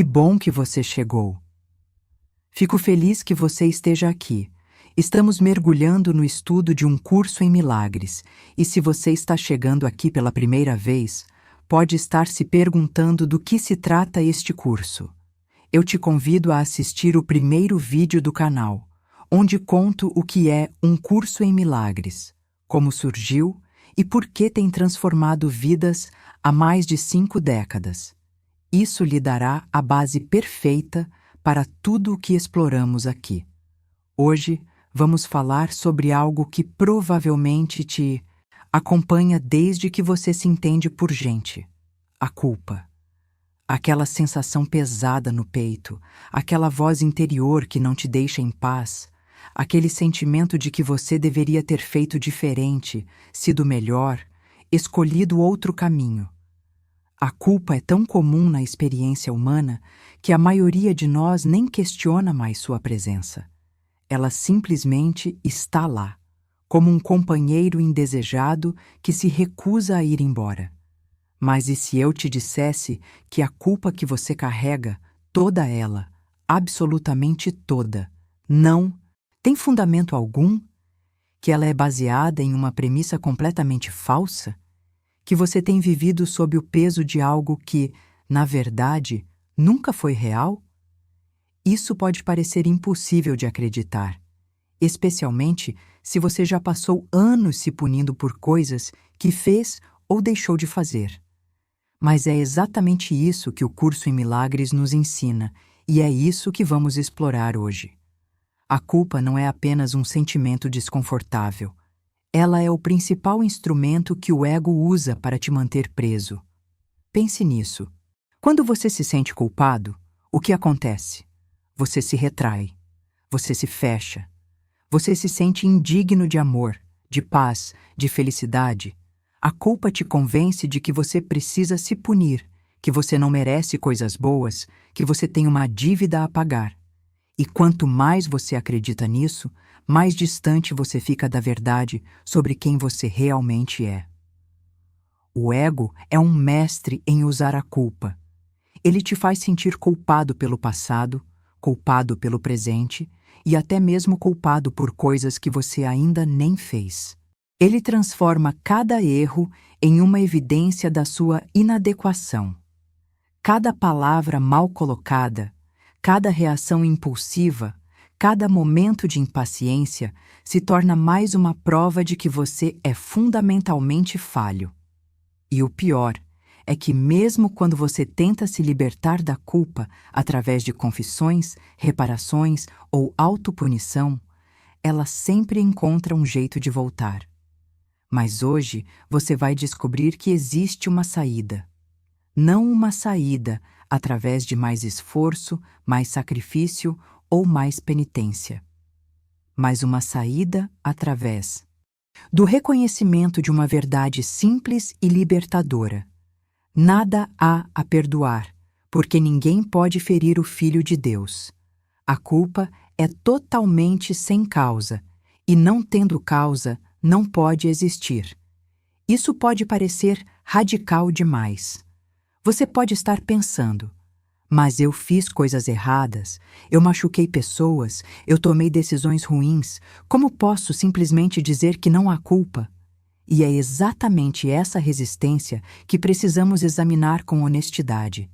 Que bom que você chegou. Fico feliz que você esteja aqui. Estamos mergulhando no estudo de um curso em milagres, e se você está chegando aqui pela primeira vez, pode estar se perguntando do que se trata este curso. Eu te convido a assistir o primeiro vídeo do canal, onde conto o que é um curso em milagres, como surgiu e por que tem transformado vidas há mais de 5 décadas. Isso lhe dará a base perfeita para tudo o que exploramos aqui. Hoje, vamos falar sobre algo que provavelmente te acompanha desde que você se entende por gente: a culpa. Aquela sensação pesada no peito, aquela voz interior que não te deixa em paz, aquele sentimento de que você deveria ter feito diferente, sido melhor, escolhido outro caminho. A culpa é tão comum na experiência humana que a maioria de nós nem questiona mais sua presença. Ela simplesmente está lá, como um companheiro indesejado que se recusa a ir embora. Mas e se eu te dissesse que a culpa que você carrega, toda ela, absolutamente toda, não tem fundamento algum? Que ela é baseada em uma premissa completamente falsa? Que você tem vivido sob o peso de algo que, na verdade, nunca foi real? Isso pode parecer impossível de acreditar, especialmente se você já passou anos se punindo por coisas que fez ou deixou de fazer. Mas é exatamente isso que o curso em milagres nos ensina, e é isso que vamos explorar hoje. A culpa não é apenas um sentimento desconfortável. Ela é o principal instrumento que o ego usa para te manter preso. Pense nisso. Quando você se sente culpado, o que acontece? Você se retrai, você se fecha, você se sente indigno de amor, de paz, de felicidade. A culpa te convence de que você precisa se punir, que você não merece coisas boas, que você tem uma dívida a pagar. E quanto mais você acredita nisso, mais distante você fica da verdade sobre quem você realmente é. O ego é um mestre em usar a culpa. Ele te faz sentir culpado pelo passado, culpado pelo presente e até mesmo culpado por coisas que você ainda nem fez. Ele transforma cada erro em uma evidência da sua inadequação. Cada palavra mal colocada, cada reação impulsiva, cada momento de impaciência se torna mais uma prova de que você é fundamentalmente falho. E o pior é que mesmo quando você tenta se libertar da culpa através de confissões, reparações ou autopunição, ela sempre encontra um jeito de voltar. Mas hoje você vai descobrir que existe uma saída. Não uma saída através de mais esforço, mais sacrifício ou mais penitência, mas uma saída através do reconhecimento de uma verdade simples e libertadora. Nada há a perdoar, porque ninguém pode ferir o Filho de Deus. A culpa é totalmente sem causa, e não tendo causa, não pode existir. Isso pode parecer radical demais. Você pode estar pensando: mas eu fiz coisas erradas, eu machuquei pessoas, eu tomei decisões ruins, como posso simplesmente dizer que não há culpa? E é exatamente essa resistência que precisamos examinar com honestidade.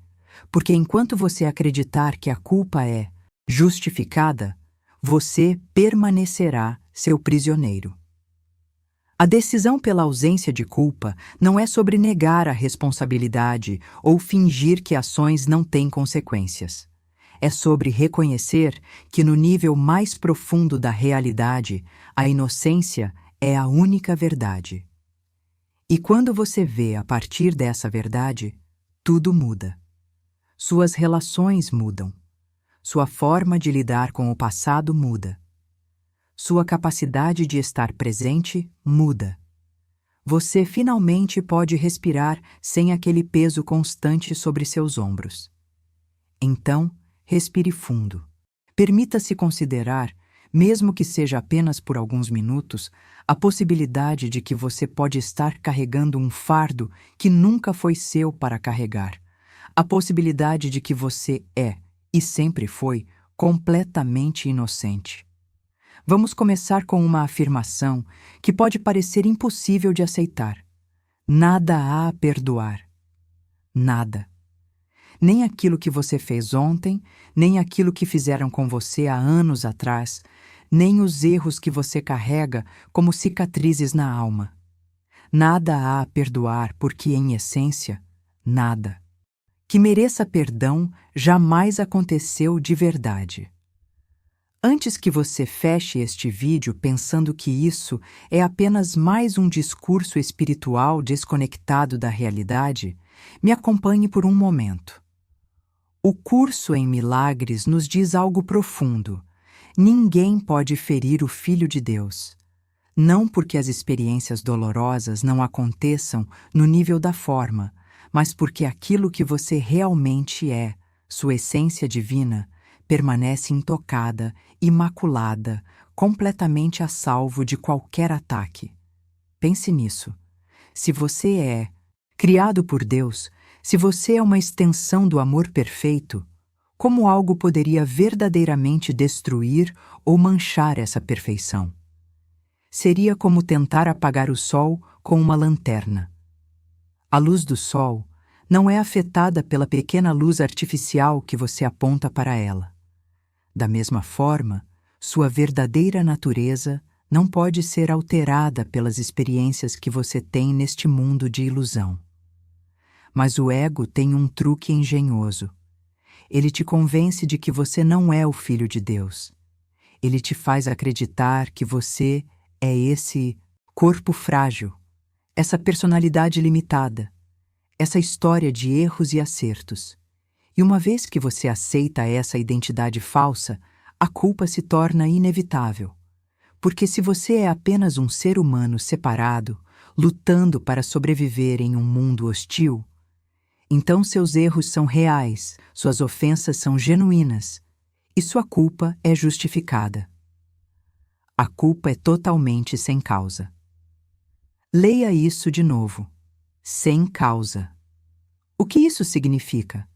Porque enquanto você acreditar que a culpa é justificada, você permanecerá seu prisioneiro. A decisão pela ausência de culpa não é sobre negar a responsabilidade ou fingir que ações não têm consequências. É sobre reconhecer que no nível mais profundo da realidade, a inocência é a única verdade. E quando você vê a partir dessa verdade, tudo muda. Suas relações mudam. Sua forma de lidar com o passado muda. Sua capacidade de estar presente muda. Você finalmente pode respirar sem aquele peso constante sobre seus ombros. Então, respire fundo. Permita-se considerar, mesmo que seja apenas por alguns minutos, a possibilidade de que você pode estar carregando um fardo que nunca foi seu para carregar. A possibilidade de que você é, e sempre foi, completamente inocente. Vamos começar com uma afirmação que pode parecer impossível de aceitar. Nada há a perdoar. Nada. Nem aquilo que você fez ontem, nem aquilo que fizeram com você há anos atrás, nem os erros que você carrega como cicatrizes na alma. Nada há a perdoar porque, em essência, nada que mereça perdão jamais aconteceu de verdade. Antes que você feche este vídeo pensando que isso é apenas mais um discurso espiritual desconectado da realidade, me acompanhe por um momento. O curso em milagres nos diz algo profundo. Ninguém pode ferir o Filho de Deus. Não porque as experiências dolorosas não aconteçam no nível da forma, mas porque aquilo que você realmente é, sua essência divina, permanece intocada, imaculada, completamente a salvo de qualquer ataque. Pense nisso. Se você é criado por Deus, se você é uma extensão do amor perfeito, como algo poderia verdadeiramente destruir ou manchar essa perfeição? Seria como tentar apagar o sol com uma lanterna. A luz do sol não é afetada pela pequena luz artificial que você aponta para ela. Da mesma forma, sua verdadeira natureza não pode ser alterada pelas experiências que você tem neste mundo de ilusão. Mas o ego tem um truque engenhoso. Ele te convence de que você não é o Filho de Deus. Ele te faz acreditar que você é esse corpo frágil, essa personalidade limitada, essa história de erros e acertos. E uma vez que você aceita essa identidade falsa, a culpa se torna inevitável. Porque se você é apenas um ser humano separado, lutando para sobreviver em um mundo hostil, então seus erros são reais, suas ofensas são genuínas, e sua culpa é justificada. A culpa é totalmente sem causa. Leia isso de novo. Sem causa. O que isso significa?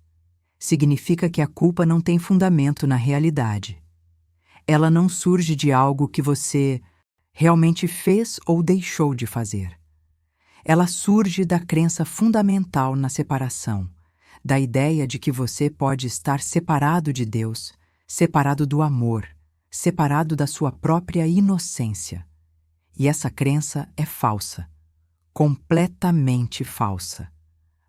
Significa que a culpa não tem fundamento na realidade. Ela não surge de algo que você realmente fez ou deixou de fazer. Ela surge da crença fundamental na separação, da ideia de que você pode estar separado de Deus, separado do amor, separado da sua própria inocência. E essa crença é falsa, completamente falsa.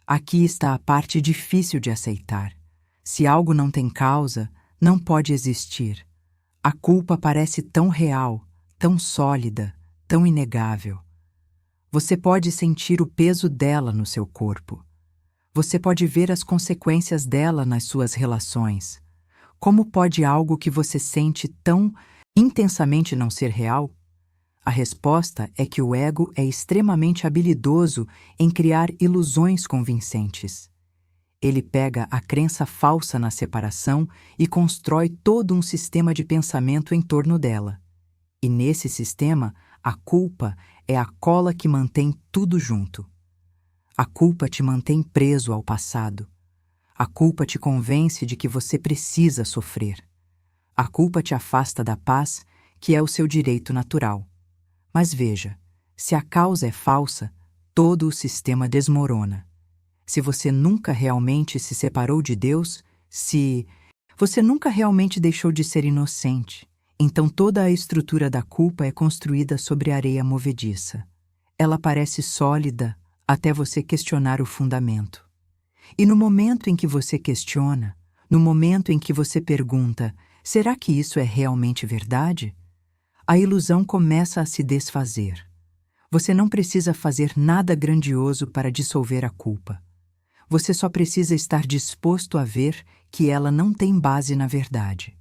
Aqui está a parte difícil de aceitar. Se algo não tem causa, não pode existir. A culpa parece tão real, tão sólida, tão inegável. Você pode sentir o peso dela no seu corpo. Você pode ver as consequências dela nas suas relações. Como pode algo que você sente tão intensamente não ser real? A resposta é que o ego é extremamente habilidoso em criar ilusões convincentes. Ele pega a crença falsa na separação e constrói todo um sistema de pensamento em torno dela. E nesse sistema, a culpa é a cola que mantém tudo junto. A culpa te mantém preso ao passado. A culpa te convence de que você precisa sofrer. A culpa te afasta da paz, que é o seu direito natural. Mas veja, se a causa é falsa, todo o sistema desmorona. Se você nunca realmente se separou de Deus, se você nunca realmente deixou de ser inocente, então toda a estrutura da culpa é construída sobre areia movediça. Ela parece sólida até você questionar o fundamento. E no momento em que você questiona, no momento em que você pergunta, será que isso é realmente verdade? A ilusão começa a se desfazer. Você não precisa fazer nada grandioso para dissolver a culpa. Você só precisa estar disposto a ver que ela não tem base na verdade.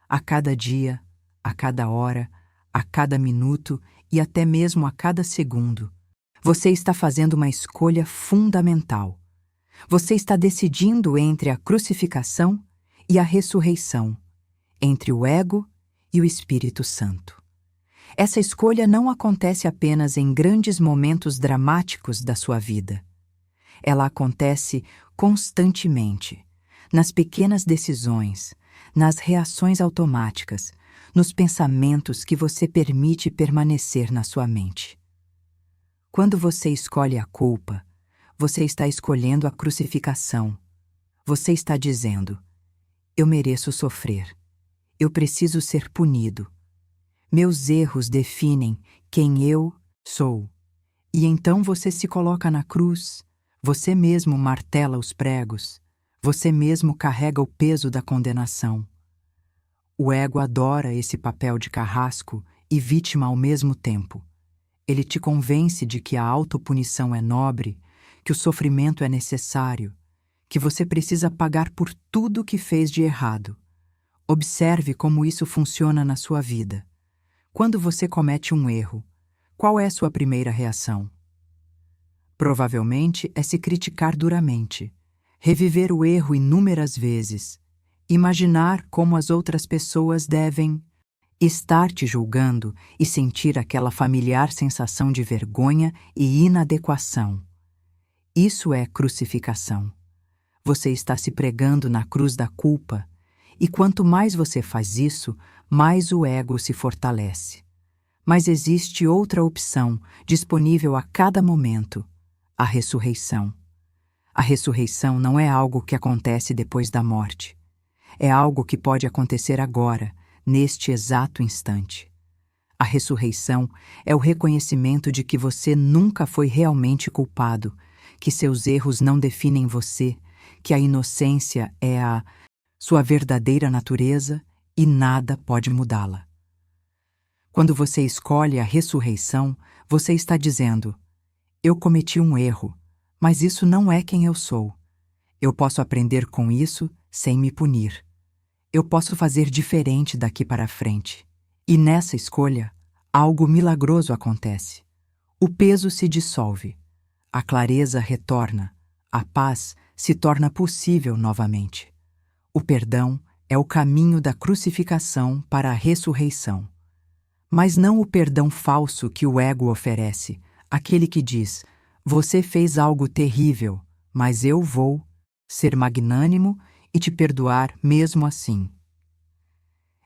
A cada dia, a cada hora, a cada minuto e até mesmo a cada segundo, você está fazendo uma escolha fundamental. Você está decidindo entre a crucificação e a ressurreição, entre o ego e o Espírito Santo. Essa escolha não acontece apenas em grandes momentos dramáticos da sua vida. Ela acontece constantemente, nas pequenas decisões, nas reações automáticas, nos pensamentos que você permite permanecer na sua mente. Quando você escolhe a culpa, você está escolhendo a crucificação. Você está dizendo: eu mereço sofrer. Eu preciso ser punido. Meus erros definem quem eu sou. E então você se coloca na cruz, você mesmo martela os pregos, você mesmo carrega o peso da condenação. O ego adora esse papel de carrasco e vítima ao mesmo tempo. Ele te convence de que a autopunição é nobre, que o sofrimento é necessário, que você precisa pagar por tudo que fez de errado. Observe como isso funciona na sua vida. Quando você comete um erro, qual é sua primeira reação? Provavelmente é se criticar duramente, reviver o erro inúmeras vezes, imaginar como as outras pessoas devem estar te julgando e sentir aquela familiar sensação de vergonha e inadequação. Isso é crucificação. Você está se pregando na cruz da culpa, e quanto mais você faz isso, mais o ego se fortalece. Mas existe outra opção disponível a cada momento: a ressurreição. A ressurreição não é algo que acontece depois da morte. É algo que pode acontecer agora, neste exato instante. A ressurreição é o reconhecimento de que você nunca foi realmente culpado, que seus erros não definem você, que a inocência é a sua verdadeira natureza e nada pode mudá-la. Quando você escolhe a ressurreição, você está dizendo: eu cometi um erro, mas isso não é quem eu sou. Eu posso aprender com isso sem me punir. Eu posso fazer diferente daqui para frente. E nessa escolha, algo milagroso acontece. O peso se dissolve, a clareza retorna, a paz se torna possível novamente. O perdão é o caminho da crucificação para a ressurreição. Mas não o perdão falso que o ego oferece, aquele que diz: você fez algo terrível, mas eu vou ser magnânimo e te perdoar mesmo assim.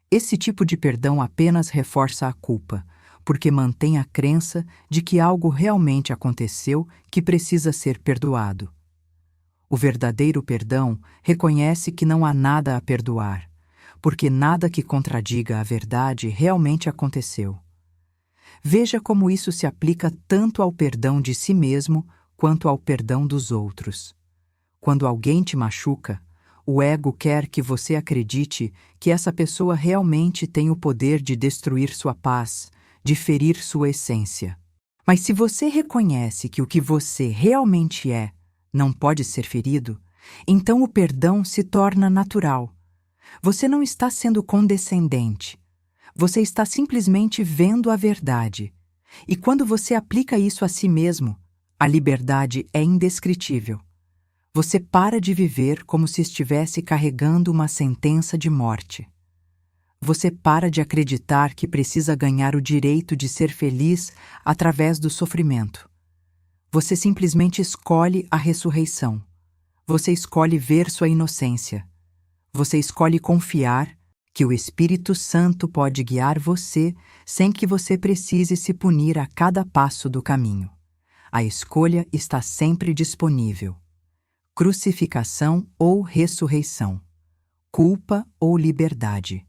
Esse tipo de perdão apenas reforça a culpa, porque mantém a crença de que algo realmente aconteceu que precisa ser perdoado. O verdadeiro perdão reconhece que não há nada a perdoar, porque nada que contradiga a verdade realmente aconteceu. Veja como isso se aplica tanto ao perdão de si mesmo quanto ao perdão dos outros. Quando alguém te machuca, o ego quer que você acredite que essa pessoa realmente tem o poder de destruir sua paz, de ferir sua essência. Mas se você reconhece que o que você realmente é não pode ser ferido, então o perdão se torna natural. Você não está sendo condescendente. Você está simplesmente vendo a verdade. E quando você aplica isso a si mesmo, a liberdade é indescritível. Você para de viver como se estivesse carregando uma sentença de morte. Você para de acreditar que precisa ganhar o direito de ser feliz através do sofrimento. Você simplesmente escolhe a ressurreição. Você escolhe ver sua inocência. Você escolhe confiar que o Espírito Santo pode guiar você sem que você precise se punir a cada passo do caminho. A escolha está sempre disponível. Crucificação ou ressurreição. Culpa ou liberdade.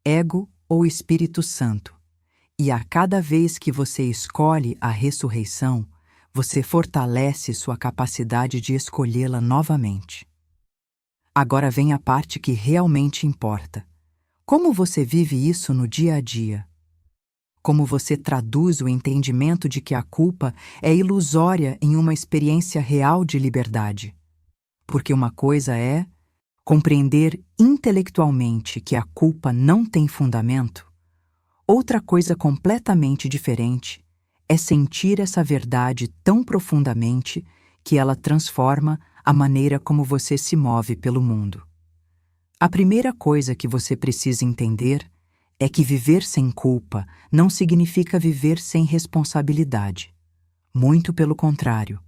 Ego ou Espírito Santo. E a cada vez que você escolhe a ressurreição, você fortalece sua capacidade de escolhê-la novamente. Agora vem a parte que realmente importa. Como você vive isso no dia a dia? Como você traduz o entendimento de que a culpa é ilusória em uma experiência real de liberdade? Porque uma coisa é compreender intelectualmente que a culpa não tem fundamento. Outra coisa completamente diferente é sentir essa verdade tão profundamente que ela transforma a maneira como você se move pelo mundo. A primeira coisa que você precisa entender é que viver sem culpa não significa viver sem responsabilidade. Muito pelo contrário.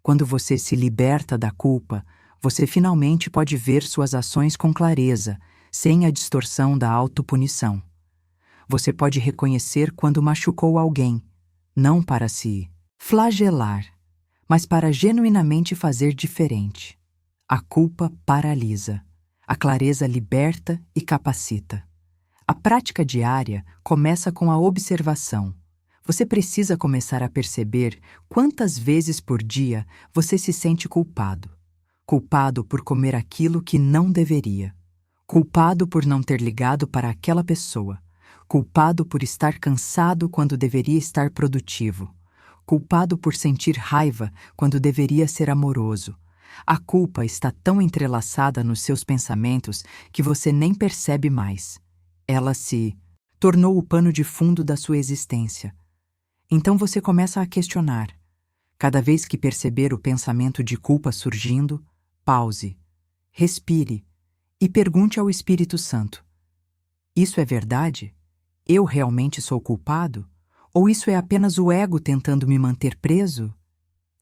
Quando você se liberta da culpa, você finalmente pode ver suas ações com clareza, sem a distorção da autopunição. Você pode reconhecer quando machucou alguém, não para se flagelar, mas para genuinamente fazer diferente. A culpa paralisa, a clareza liberta e capacita. A prática diária começa com a observação. Você precisa começar a perceber quantas vezes por dia você se sente culpado. Culpado por comer aquilo que não deveria. Culpado por não ter ligado para aquela pessoa. Culpado por estar cansado quando deveria estar produtivo. Culpado por sentir raiva quando deveria ser amoroso. A culpa está tão entrelaçada nos seus pensamentos que você nem percebe mais. Ela se tornou o pano de fundo da sua existência. Então você começa a questionar. Cada vez que perceber o pensamento de culpa surgindo, pause, respire e pergunte ao Espírito Santo: isso é verdade? Eu realmente sou culpado? Ou isso é apenas o ego tentando me manter preso?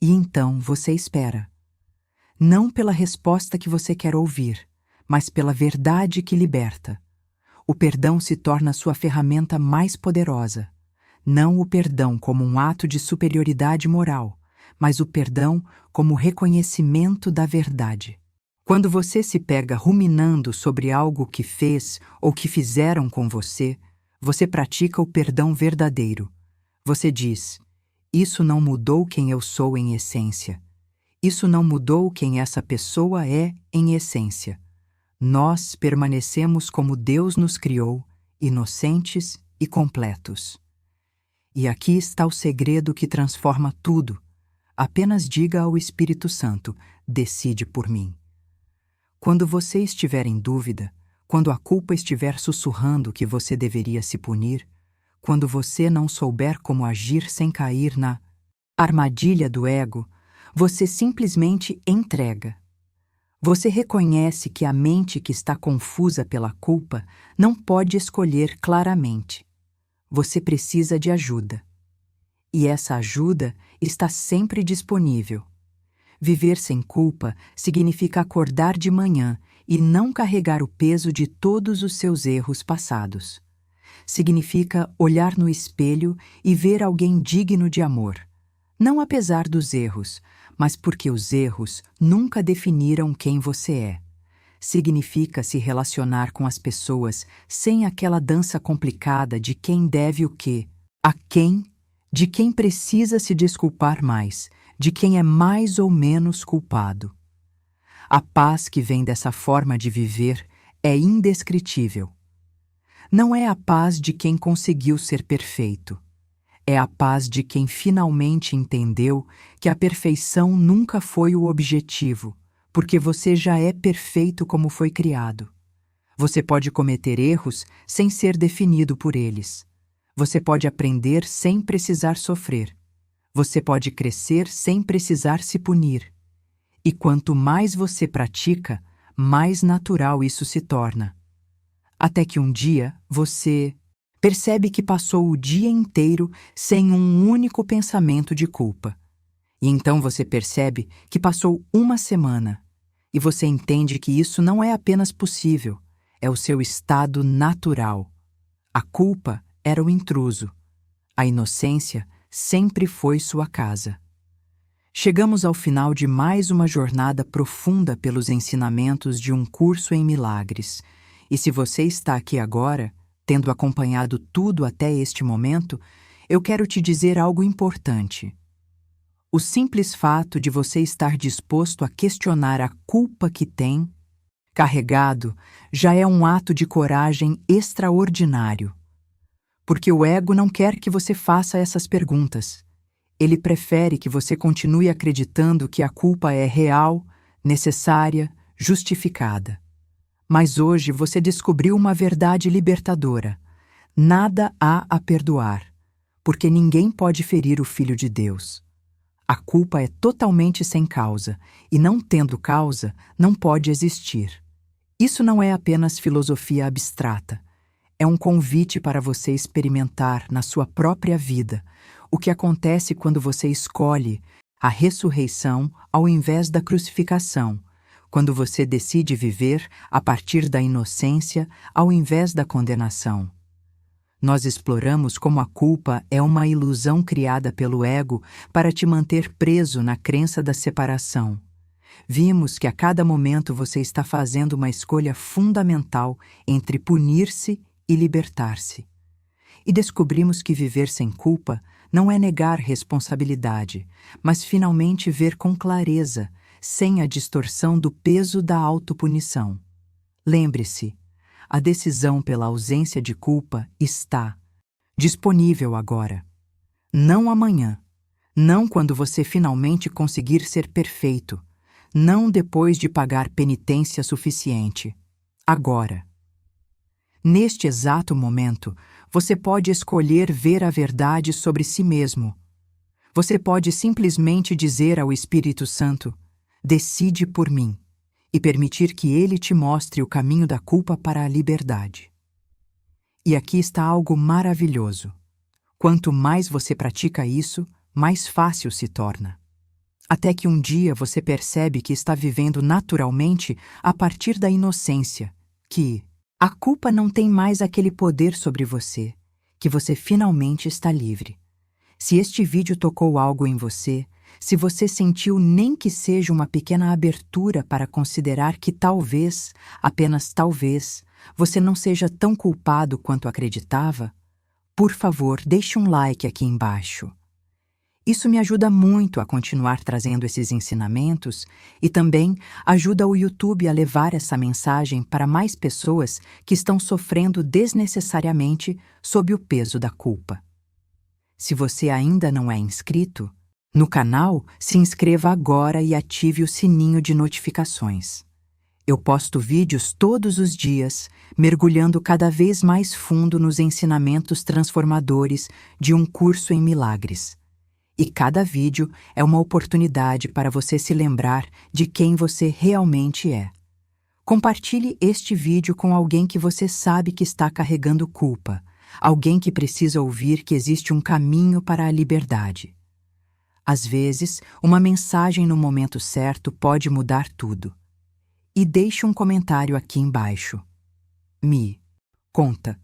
E então você espera. Não pela resposta que você quer ouvir, mas pela verdade que liberta. O perdão se torna sua ferramenta mais poderosa. Não o perdão como um ato de superioridade moral, mas o perdão como reconhecimento da verdade. Quando você se pega ruminando sobre algo que fez ou que fizeram com você, você pratica o perdão verdadeiro. Você diz: isso não mudou quem eu sou em essência. Isso não mudou quem essa pessoa é em essência. Nós permanecemos como Deus nos criou, inocentes e completos. E aqui está o segredo que transforma tudo. Apenas diga ao Espírito Santo: decide por mim. Quando você estiver em dúvida, quando a culpa estiver sussurrando que você deveria se punir, quando você não souber como agir sem cair na armadilha do ego, você simplesmente entrega. Você reconhece que a mente que está confusa pela culpa não pode escolher claramente. Você precisa de ajuda. E essa ajuda está sempre disponível. Viver sem culpa significa acordar de manhã e não carregar o peso de todos os seus erros passados. Significa olhar no espelho e ver alguém digno de amor. Não apesar dos erros, mas porque os erros nunca definiram quem você é. Significa se relacionar com as pessoas sem aquela dança complicada de quem deve o quê, a quem, de quem precisa se desculpar mais, de quem é mais ou menos culpado. A paz que vem dessa forma de viver é indescritível. Não é a paz de quem conseguiu ser perfeito. É a paz de quem finalmente entendeu que a perfeição nunca foi o objetivo, porque você já é perfeito como foi criado. Você pode cometer erros sem ser definido por eles. Você pode aprender sem precisar sofrer. Você pode crescer sem precisar se punir. E quanto mais você pratica, mais natural isso se torna. Até que um dia você percebe que passou o dia inteiro sem um único pensamento de culpa. E então você percebe que passou uma semana. E você entende que isso não é apenas possível, é o seu estado natural. A culpa era o intruso. A inocência sempre foi sua casa. Chegamos ao final de mais uma jornada profunda pelos ensinamentos de um curso em milagres. E se você está aqui agora, tendo acompanhado tudo até este momento, eu quero te dizer algo importante. O simples fato de você estar disposto a questionar a culpa que tem carregado já é um ato de coragem extraordinário. Porque o ego não quer que você faça essas perguntas. Ele prefere que você continue acreditando que a culpa é real, necessária, justificada. Mas hoje você descobriu uma verdade libertadora. Nada há a perdoar, porque ninguém pode ferir o Filho de Deus. A culpa é totalmente sem causa, e não tendo causa, não pode existir. Isso não é apenas filosofia abstrata. É um convite para você experimentar na sua própria vida o que acontece quando você escolhe a ressurreição ao invés da crucificação, quando você decide viver a partir da inocência ao invés da condenação. Nós exploramos como a culpa é uma ilusão criada pelo ego para te manter preso na crença da separação. Vimos que a cada momento você está fazendo uma escolha fundamental entre punir-se e libertar-se. E descobrimos que viver sem culpa não é negar responsabilidade, mas finalmente ver com clareza, sem a distorção do peso da autopunição. Lembre-se, a decisão pela ausência de culpa está disponível agora. Não amanhã, não quando você finalmente conseguir ser perfeito, não depois de pagar penitência suficiente. Agora. Neste exato momento, você pode escolher ver a verdade sobre si mesmo. Você pode simplesmente dizer ao Espírito Santo: decide por mim, e permitir que ele te mostre o caminho da culpa para a liberdade. E aqui está algo maravilhoso. Quanto mais você pratica isso, mais fácil se torna. Até que um dia você percebe que está vivendo naturalmente a partir da inocência, que a culpa não tem mais aquele poder sobre você, que você finalmente está livre. Se este vídeo tocou algo em você, se você sentiu nem que seja uma pequena abertura para considerar que talvez, apenas talvez, você não seja tão culpado quanto acreditava, por favor, deixe um like aqui embaixo. Isso me ajuda muito a continuar trazendo esses ensinamentos e também ajuda o YouTube a levar essa mensagem para mais pessoas que estão sofrendo desnecessariamente sob o peso da culpa. Se você ainda não é inscrito no canal, se inscreva agora e ative o sininho de notificações. Eu posto vídeos todos os dias, mergulhando cada vez mais fundo nos ensinamentos transformadores de um curso em milagres. E cada vídeo é uma oportunidade para você se lembrar de quem você realmente é. Compartilhe este vídeo com alguém que você sabe que está carregando culpa, alguém que precisa ouvir que existe um caminho para a liberdade. Às vezes, uma mensagem no momento certo pode mudar tudo. E deixe um comentário aqui embaixo. Me conta,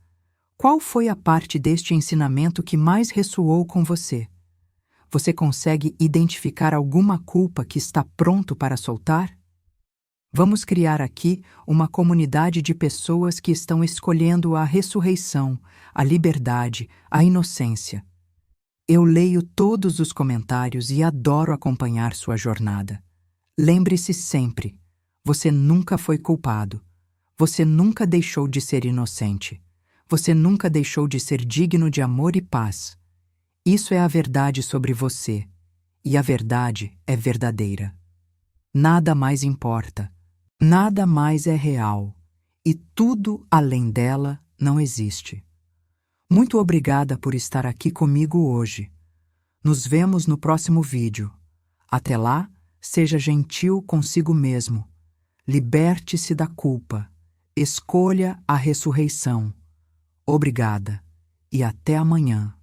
qual foi a parte deste ensinamento que mais ressoou com você? Você consegue identificar alguma culpa que está pronto para soltar? Vamos criar aqui uma comunidade de pessoas que estão escolhendo a ressurreição, a liberdade, a inocência. Eu leio todos os comentários e adoro acompanhar sua jornada. Lembre-se sempre, você nunca foi culpado. Você nunca deixou de ser inocente. Você nunca deixou de ser digno de amor e paz. Isso é a verdade sobre você, e a verdade é verdadeira. Nada mais importa, nada mais é real, e tudo além dela não existe. Muito obrigada por estar aqui comigo hoje. Nos vemos no próximo vídeo. Até lá, seja gentil consigo mesmo. Liberte-se da culpa. Escolha a ressurreição. Obrigada, e até amanhã.